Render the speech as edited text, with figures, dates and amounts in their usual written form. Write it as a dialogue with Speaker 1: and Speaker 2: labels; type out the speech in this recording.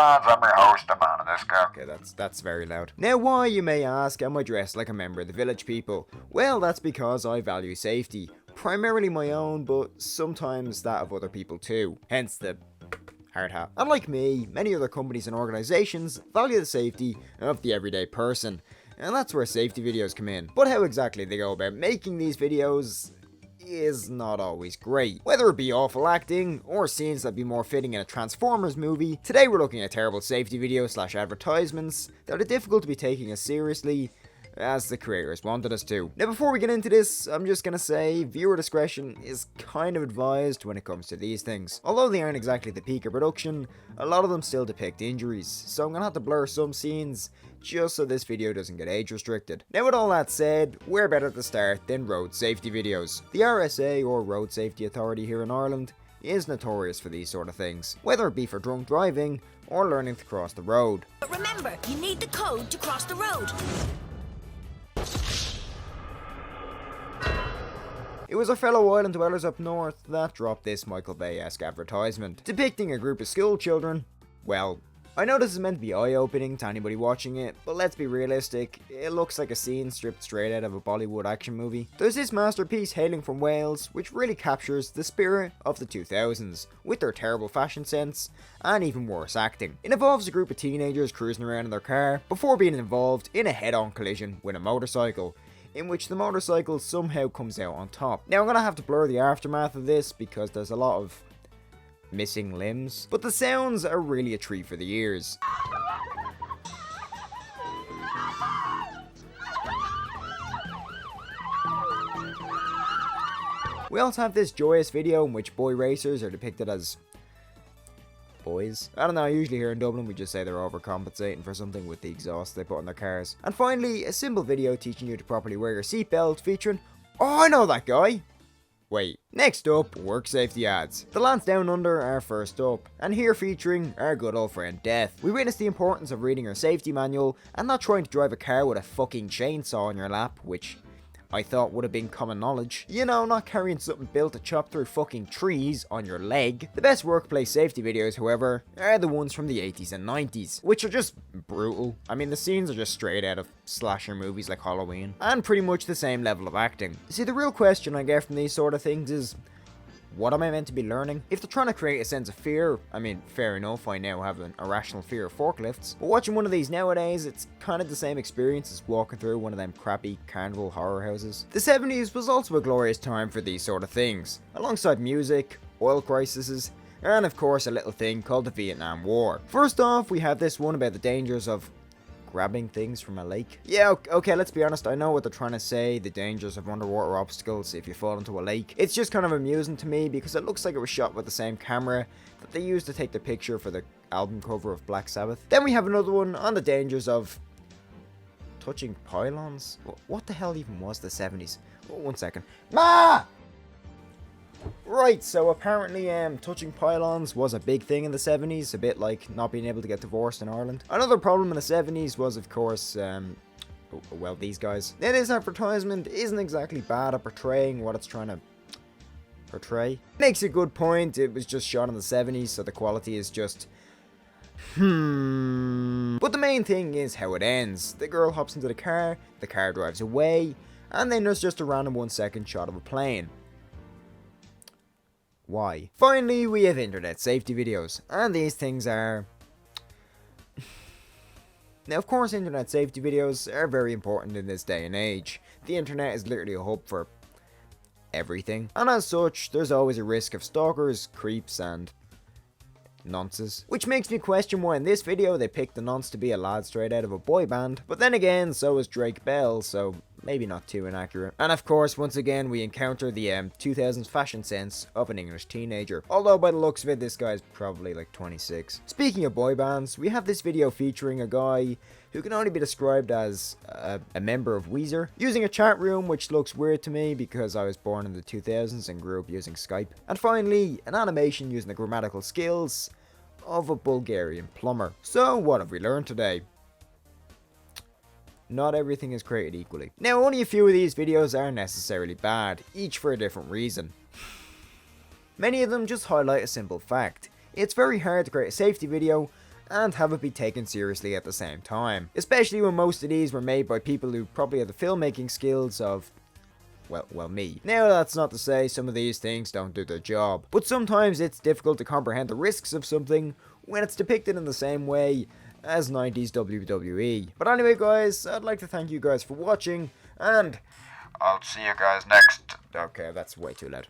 Speaker 1: lads, I'm your host, the Man And His Kebab.
Speaker 2: Okay, that's very loud. Now why, you may ask, am I dressed like a member of the village people? Well, that's because I value safety. Primarily my own, but sometimes that of other people too. Hence the hard hat. Unlike me, many other companies and organisations value the safety of the everyday person. And that's where safety videos come in. But how exactly they go about making these videos is not always great. Whether it be awful acting, or scenes that be more fitting in a Transformers movie, today we're looking at terrible safety videos / advertisements that are difficult to be taken as seriously as the creators wanted us to. Now before we get into this, I'm just gonna say viewer discretion is kind of advised when it comes to these things. Although they aren't exactly the peak of production, a lot of them still depict injuries, so I'm gonna have to blur some scenes just so this video doesn't get age restricted. Now with all that said, where better to start than road safety videos. The RSA, or Road Safety Authority here in Ireland, is notorious for these sort of things, whether it be for drunk driving or learning to cross the road.
Speaker 3: But remember, you need the code to cross the road.
Speaker 2: It was our fellow island dwellers up north that dropped this Michael Bay-esque advertisement, depicting a group of school children. Well, I know this is meant to be eye-opening to anybody watching it, but let's be realistic, it looks like a scene stripped straight out of a Bollywood action movie. There's this masterpiece hailing from Wales, which really captures the spirit of the 2000s, with their terrible fashion sense, and even worse acting. It involves a group of teenagers cruising around in their car, before being involved in a head-on collision with a motorcycle, in which the motorcycle somehow comes out on top. Now I'm gonna have to blur the aftermath of this because there's a lot of missing limbs, but the sounds are really a treat for the ears. We also have this joyous video in which boy racers are depicted as boys. I don't know, usually here in Dublin we just say they're overcompensating for something with the exhaust they put on their cars. And finally, a simple video teaching you to properly wear your seatbelt featuring, oh I know that guy! Wait. Next up, work safety ads. The lads down under are first up, and here featuring our good old friend Death. We witness the importance of reading your safety manual and not trying to drive a car with a fucking chainsaw on your lap, which I thought would have been common knowledge. You know, not carrying something built to chop through fucking trees on your leg. The best workplace safety videos, however, are the ones from the 80s and 90s, which are just brutal. I mean, the scenes are just straight out of slasher movies like Halloween, and pretty much the same level of acting. See, the real question I get from these sort of things is, what am I meant to be learning? If they're trying to create a sense of fear, I mean, fair enough, I now have an irrational fear of forklifts. But watching one of these nowadays, it's kind of the same experience as walking through one of them crappy carnival horror houses. The 70s was also a glorious time for these sort of things, alongside music, oil crises, and of course a little thing called the Vietnam War. First off, we have this one about the dangers of grabbing things from a lake. Yeah, okay, let's be honest, I know what they're trying to say, the dangers of underwater obstacles if you fall into a lake. It's just kind of amusing to me because it looks like it was shot with the same camera that they used to take the picture for the album cover of Black Sabbath. Then we have another one on the dangers of touching pylons. What the hell even was the 70s? Oh, 1 second. Ma! Right, so apparently touching pylons was a big thing in the 70s, a bit like not being able to get divorced in Ireland. Another problem in the 70s was, of course, well, these guys. Now, this advertisement isn't exactly bad at portraying what it's trying to portray. Makes a good point, it was just shot in the 70s, so the quality is just But the main thing is how it ends. The girl hops into the car drives away, and then there's just a random 1 second shot of a plane. Why? Finally, we have internet safety videos, and these things are... Now, of course, internet safety videos are very important in this day and age. The internet is literally a hub for everything, and as such, there's always a risk of stalkers, creeps, and nonces. Which makes me question why in this video they picked the nonce to be a lad straight out of a boy band, but then again, so is Drake Bell, so maybe not too inaccurate. And of course, once again, we encounter the 2000s fashion sense of an English teenager. Although by the looks of it, this guy's probably like 26. Speaking of boy bands, we have this video featuring a guy who can only be described as a member of Weezer, using a chat room, which looks weird to me because I was born in the 2000s and grew up using Skype. And finally, an animation using the grammatical skills of a Bulgarian plumber. So what have we learned today? Not everything is created equally. Now, only a few of these videos are necessarily bad, each for a different reason. Many of them just highlight a simple fact. It's very hard to create a safety video, and have it be taken seriously at the same time. Especially when most of these were made by people who probably had the filmmaking skills of well, me. Now, that's not to say some of these things don't do their job, but sometimes it's difficult to comprehend the risks of something when it's depicted in the same way as 90s WWE. But anyway, guys, I'd like to thank you guys for watching, and
Speaker 1: I'll see you guys next.
Speaker 2: okay, that's way too loud.